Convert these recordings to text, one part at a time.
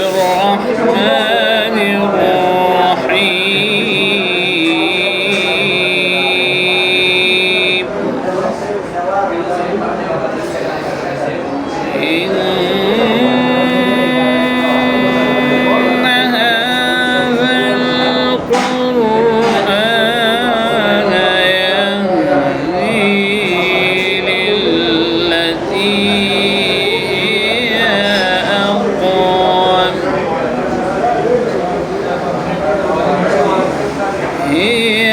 الرحمن الرحيم إن هذا القرآن يهدي للتي هي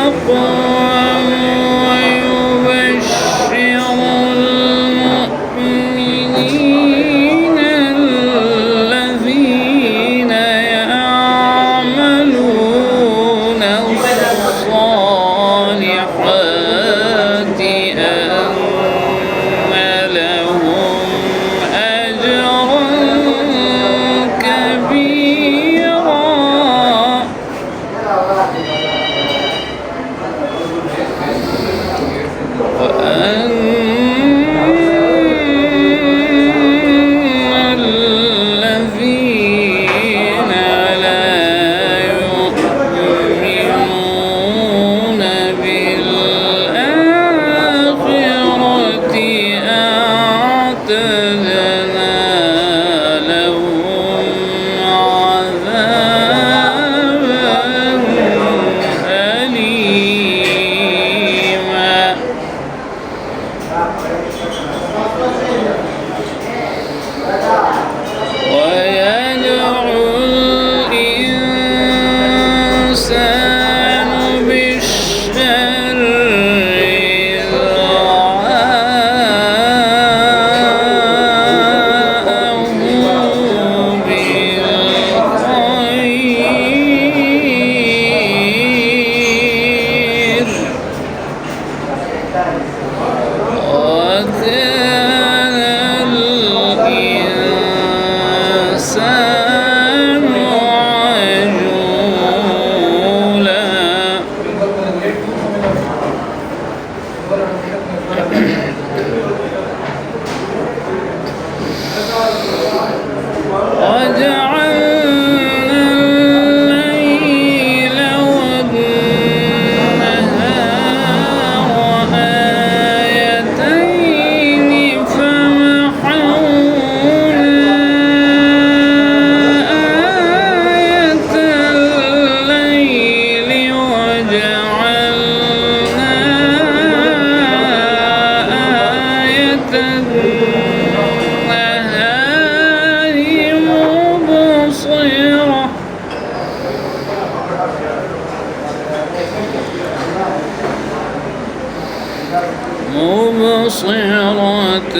أقوم ويبشر المؤمنين الذين يعملون الصالحات أن لهم أجرا كبيرا وأن الذين لا يؤمنون بالآخرة أعتدنا لهم عذابا أليما ويدعو الإنسان بالشر دعاءه بالخير وكان الإنسان عجولا وجعلنا الليل والنهار آيتين فمحونا آية الليل وجعلنا آية النهار مبصرة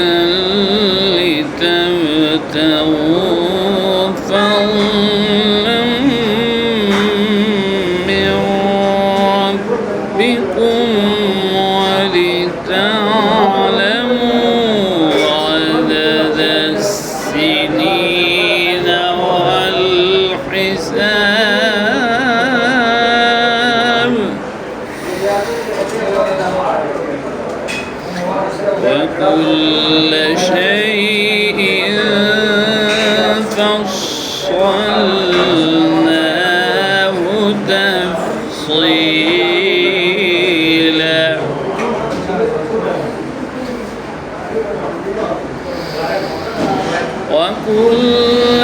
لتبتغوا فضلا من ربكم ولتعلموا عدد السنين والحساب وكل شيء فصلناه تفصيلا وكل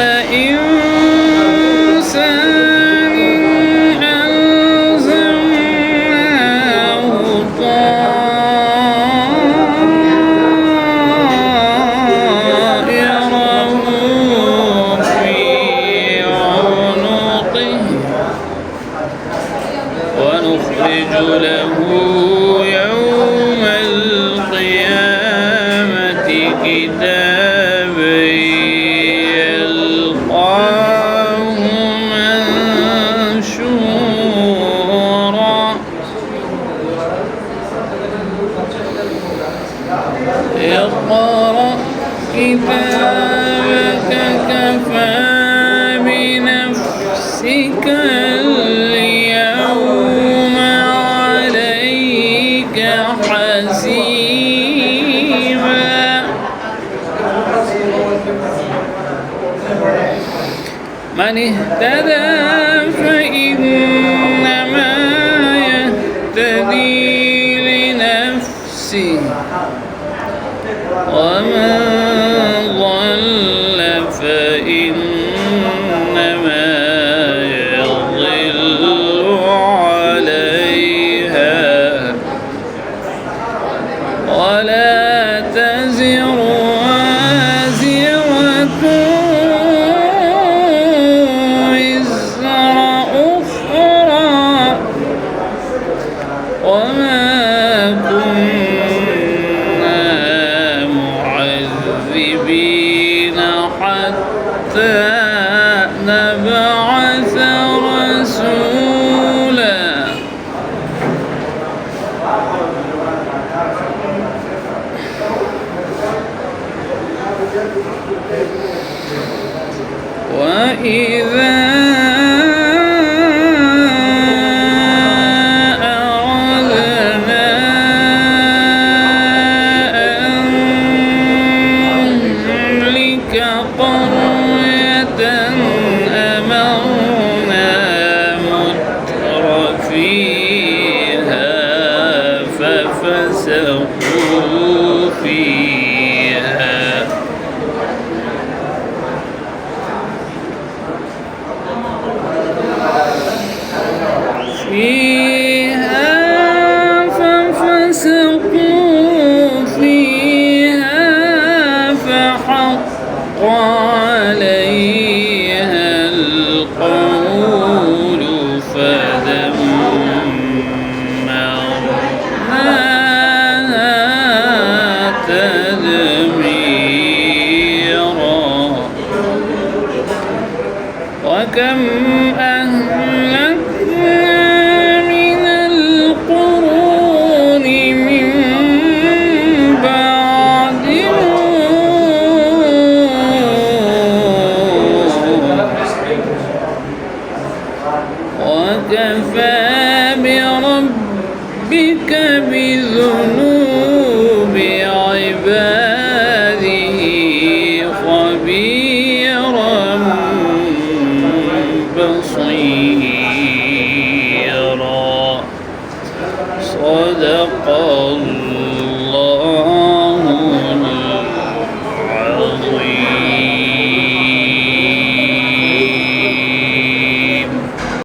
إنسان ألزمناه طائره في عنقه ونخرج له يوم القيامة كتابا يلقاه منشورا اقرأ كتابك كفى بنفسك اليوم عليك حسيبا من اهتدى فإنما يهتدي لنفسه ومن ضل فإنما يضل عليها ولا تزر وازرة وزر أخرى وما كنا معذبين حتى نبعث رسولا وإذا أردنا أن نهلك قرية أمرنا متر فيها ففسقوا فيها ففسقوا فيها فحق عليها القول فدمرناها تدميرا وكم أهلكنا من القرون من بعد نوح وكفى